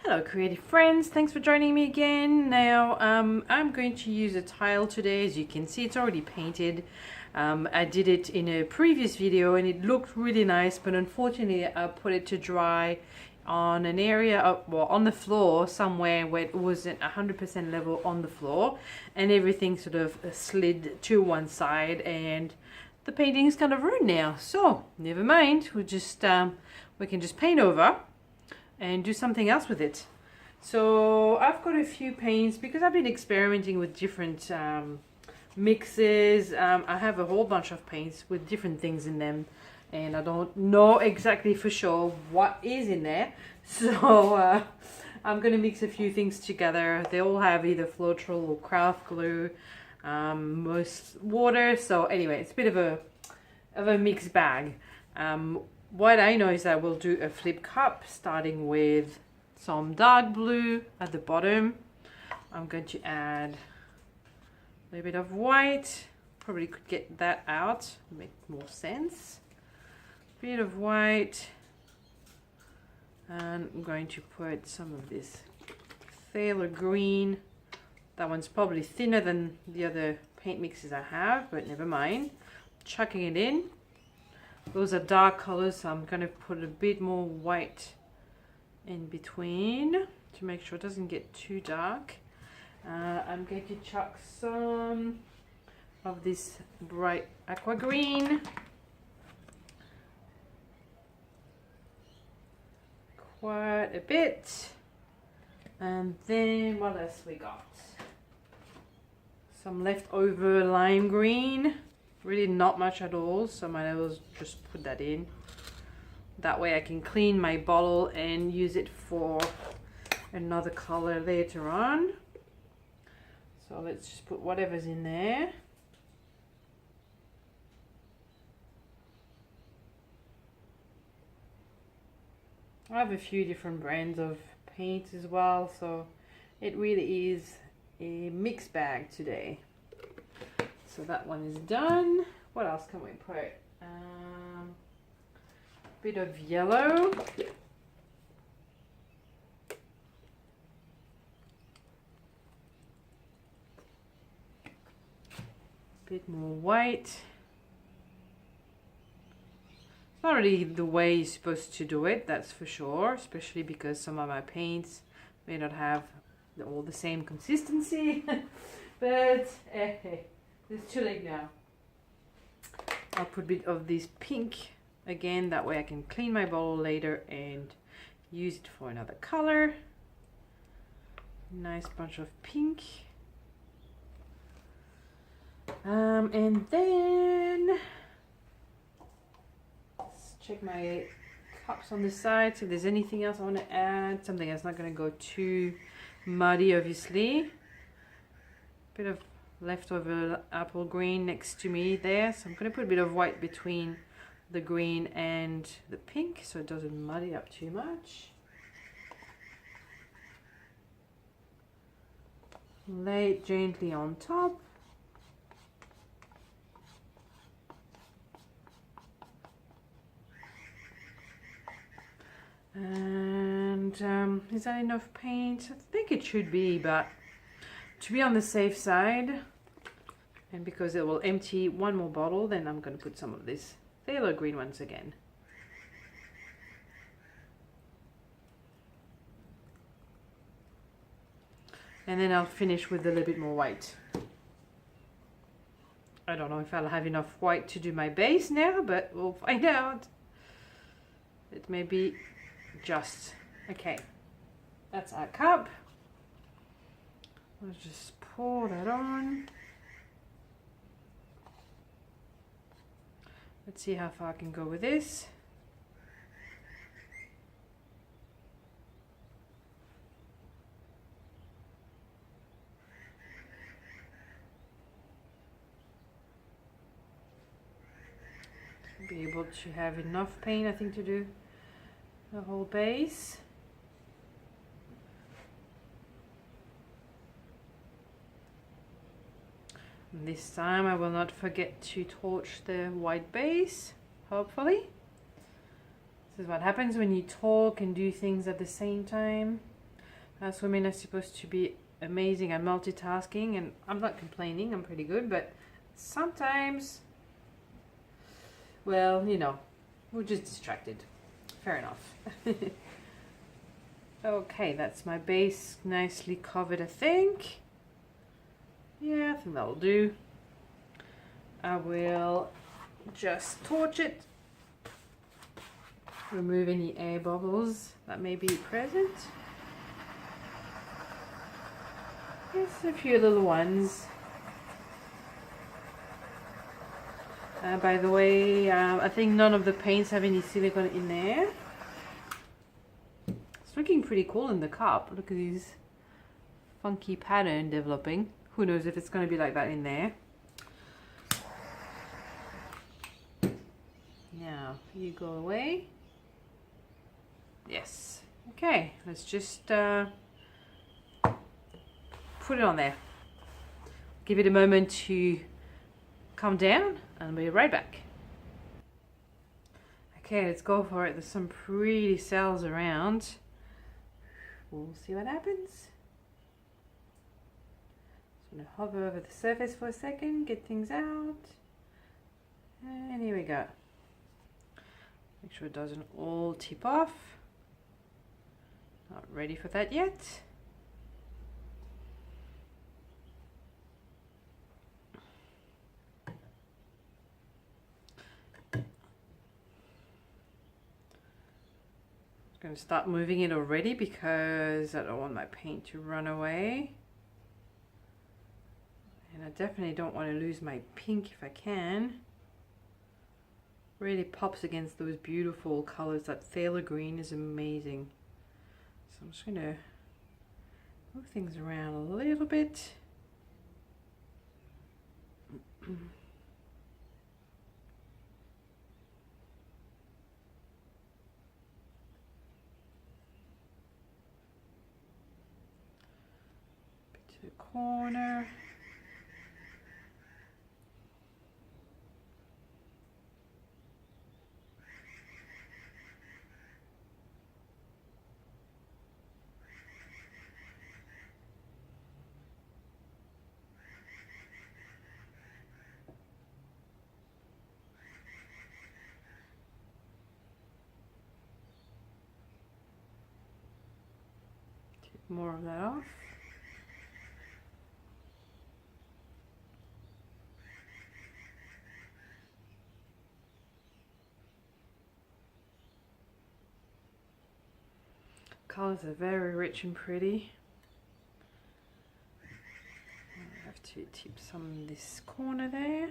Hello creative friends, thanks for joining me again. Now I'm going to use a tile today. As you can see, it's already painted. I did it in a previous video and it looked really nice, but unfortunately I put it to dry on an area, well, on the floor somewhere where it wasn't 100% level on the floor, and everything sort of slid to one side and the painting is kind of ruined now. So never mind, we can just paint over and do something else with it. So I've got a few paints because I've been experimenting with different mixes. I have a whole bunch of paints with different things in them, and I don't know exactly for sure what is in there. So I'm gonna mix a few things together. They all have either Floetrol or craft glue, most water. So anyway, it's a bit of a mixed bag. What I know is that we'll do a flip cup, starting with some dark blue at the bottom. I'm going to add a little bit of white. Probably could get that out, make more sense. Bit of white, and I'm going to put some of this phthalo green. That one's probably thinner than the other paint mixes I have, but never mind. Chucking it in. Those are dark colors, so I'm going to put a bit more white in between to make sure it doesn't get too dark. I'm going to chuck some of this bright aqua green. Quite a bit. And then what else we got? Some leftover lime green. Really not much at all, so might as well just put that in. That way I can clean my bottle and use it for another color later on. So let's just put whatever's in there. I have a few different brands of paint as well, so it really is a mixed bag today. So that one is done. What else can we put? Bit of yellow. Bit more white. It's not really the way you're supposed to do it, that's for sure, especially because some of my paints may not have all the same consistency. But it's too late now. I'll put a bit of this pink again, that way I can clean my bottle later and use it for another color. Nice bunch of pink. And then let's check my cups on the side, see if there's anything else I want to add. Something that's not going to go too muddy, obviously. Bit of leftover apple green next to me there, so I'm going to put a bit of white between the green and the pink so it doesn't muddy up too much. Lay it gently on top. And is that enough paint? I think it should be, but to be on the safe side, and because it will empty one more bottle, then I'm going to put some of this phthalo green once again. And then I'll finish with a little bit more white. I don't know if I'll have enough white to do my base now, but we'll find out. It may be just. Okay, that's our cup. Let's just pour that on. Let's see how far I can go with this. Be able to have enough paint, I think, to do the whole base. And this time I will not forget to torch the white base, hopefully. This is what happens when you talk and do things at the same time. Us women are supposed to be amazing at multitasking, and I'm not complaining, I'm pretty good, but sometimes, well, you know, we're just distracted. Fair enough. Okay, that's my base nicely covered, I think. Yeah, I think that'll do. I will just torch it. Remove any air bubbles that may be present. Just a few little ones. By the way, I think none of the paints have any silicone in there. It's looking pretty cool in the cup. Look at these funky pattern developing. Who knows if it's going to be like that in there. Now, you go away. Yes. Okay, let's just put it on there. Give it a moment to calm down and I'll be right back. Okay, let's go for it. There's some pretty cells around. We'll see what happens. Just gonna hover over the surface for a second, get things out. And here we go. Make sure it doesn't all tip off. Not ready for that yet. Going to start moving it already because I don't want my paint to run away, and I definitely don't want to lose my pink if I can. Really pops against those beautiful colors. That phthalo green is amazing. So I'm just going to move things around a little bit. To the corner. Take more of that off. Colors are very rich and pretty. I have to tip some in this corner there.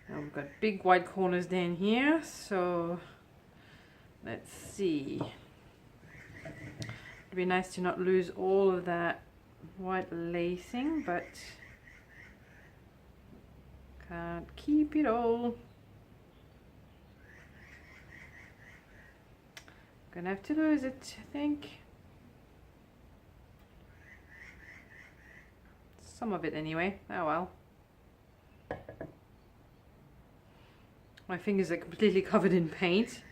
Now we've got big white corners down here, so let's see. It'd be nice to not lose all of that white lacing, but can't keep it all. Gonna have to lose it, I think. Some of it anyway. Oh well. My fingers are completely covered in paint,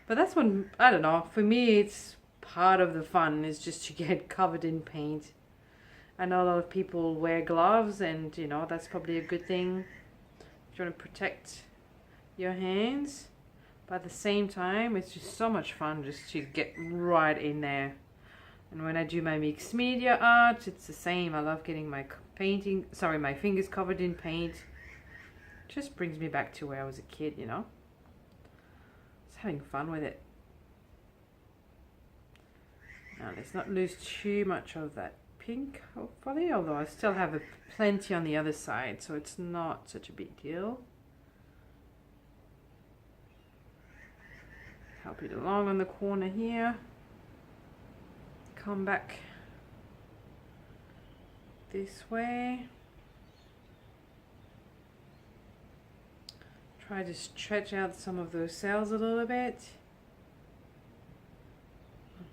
but that's one, I don't know, for me it's part of the fun is just to get covered in paint. I know a lot of people wear gloves, and you know, that's probably a good thing if you want to protect your hands, but at the same time it's just so much fun just to get right in there. And when I do my mixed media art, it's the same. I love getting my my fingers covered in paint. Just brings me back to where I was a kid, you know. Just having fun with it. Now let's not lose too much of that pink, hopefully, although I still have plenty on the other side, so it's not such a big deal. Help it along on the corner here. Come back this way. Try to stretch out some of those cells a little bit.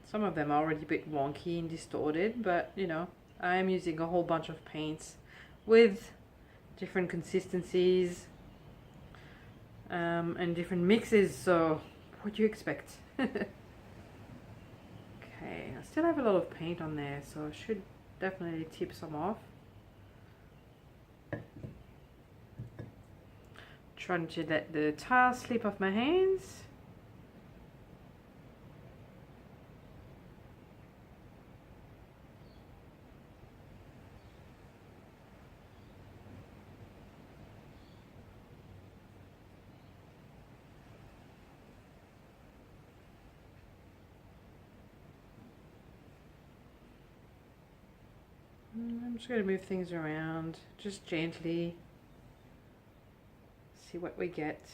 Some of them are already a bit wonky and distorted, but you know, I am using a whole bunch of paints with different consistencies and different mixes, so what do you expect? Okay, I still have a lot of paint on there, so I should definitely tip some off. Trying to let the tile slip off my hands. I'm just going to move things around, just gently, see what we get.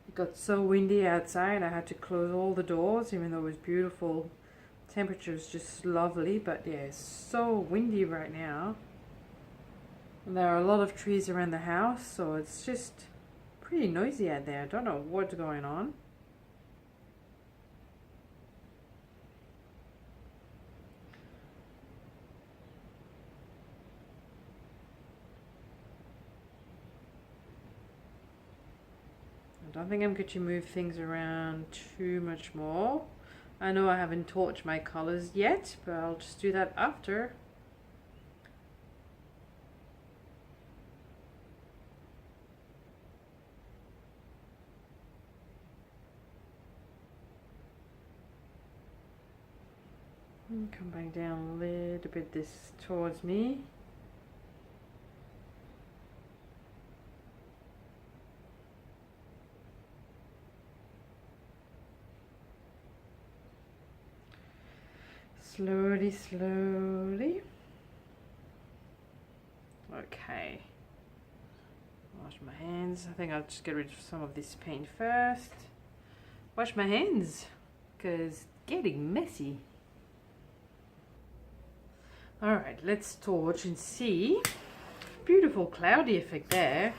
It got so windy outside, I had to close all the doors, even though it was beautiful. Temperature is just lovely, but yeah, it's so windy right now. And there are a lot of trees around the house, so it's just pretty noisy out there. I don't know what's going on. I don't think I'm going to move things around too much more. I know I haven't torched my colors yet, but I'll just do that after. And come back down a little bit this towards me. Slowly, slowly. Okay. Wash my hands. I think I'll just get rid of some of this paint first. Wash my hands, because it's getting messy. Alright, let's torch and see. Beautiful cloudy effect there.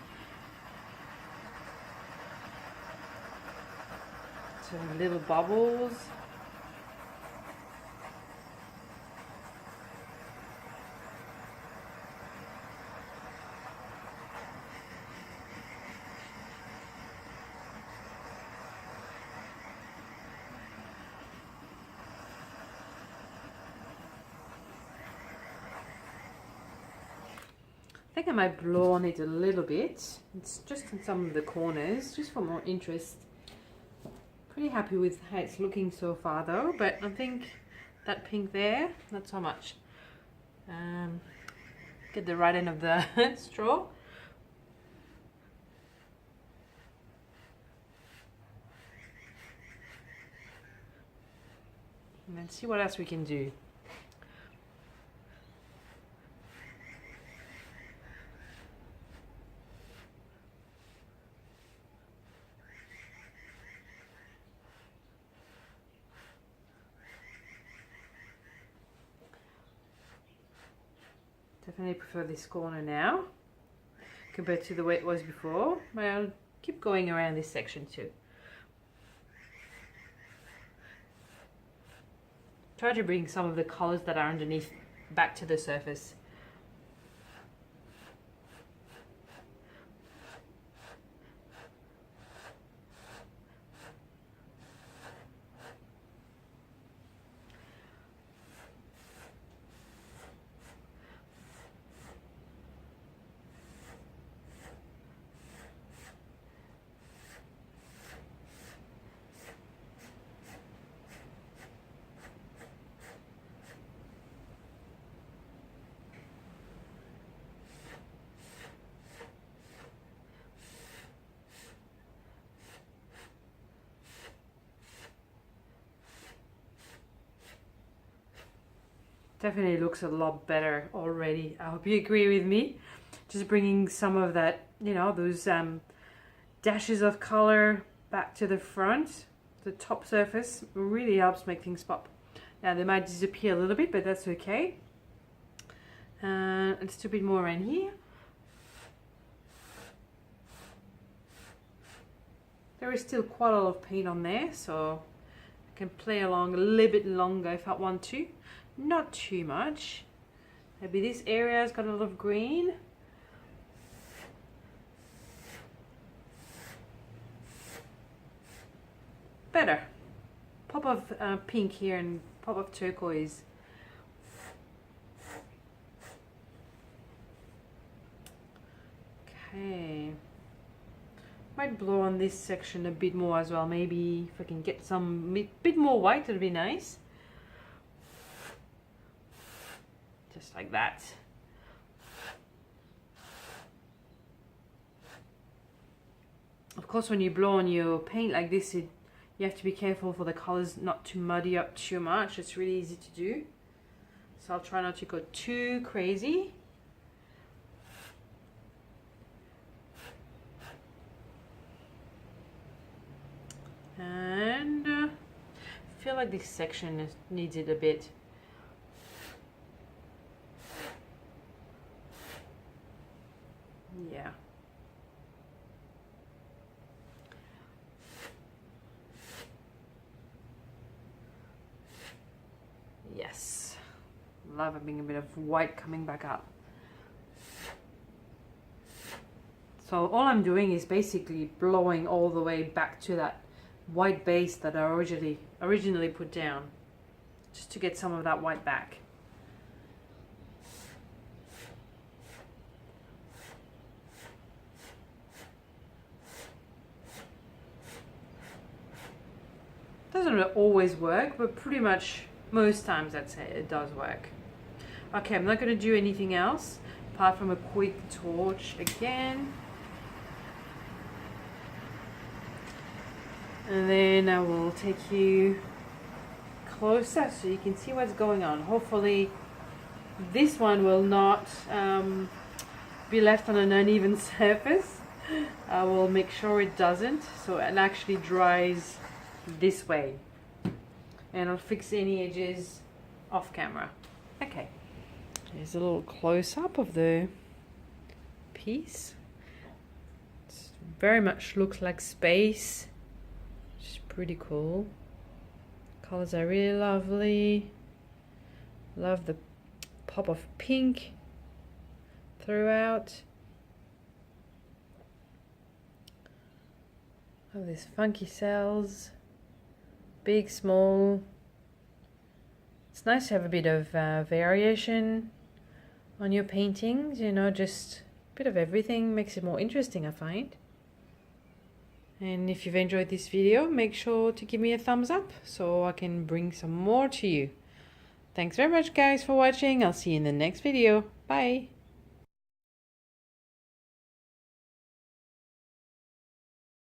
Some little bubbles. I think I might blow on it a little bit. It's just in some of the corners, just for more interest. Pretty happy with how it's looking so far though, but I think that pink there, not so much. Get the right end of the straw. And then see what else we can do. Definitely prefer this corner now compared to the way it was before, but I'll keep going around this section too. Try to bring some of the colors that are underneath back to the surface. Definitely looks a lot better already. I hope you agree with me. Just bringing some of that, you know, those dashes of color back to the front, the top surface, really helps make things pop. Now they might disappear a little bit, but that's okay. And just a bit more around here. There is still quite a lot of paint on there, so I can play along a little bit longer if I want to. Not too much. Maybe this area has got a lot of green. Better. Pop of pink here and pop of turquoise. Okay. Might blow on this section a bit more as well. Maybe if I can get some bit more white, it'll be nice. Just like that. Of course, when you blow on your paint like this, you have to be careful for the colors not to muddy up too much. It's really easy to do. So I'll try not to go too crazy. And I feel like this section needs it a bit. Yeah. Yes. Love having a bit of white coming back up. So all I'm doing is basically blowing all the way back to that white base that I originally put down, just to get some of that white back. Doesn't always work, but pretty much most times I'd say it does work. Okay, I'm not going to do anything else apart from a quick torch again. And then I will take you closer so you can see what's going on. Hopefully this one will not be left on an uneven surface. I will make sure it doesn't, so it actually dries this way. And I'll fix any edges off camera. Okay, here's a little close-up of the piece. It very much looks like space. Pretty cool. Colors are really lovely. Love the pop of pink throughout. Love these funky cells, big, small. It's nice to have a bit of variation on your paintings, you know, just a bit of everything makes it more interesting, I find. And if you've enjoyed this video, make sure to give me a thumbs up so I can bring some more to you. Thanks very much guys for watching. I'll see you in the next video. Bye.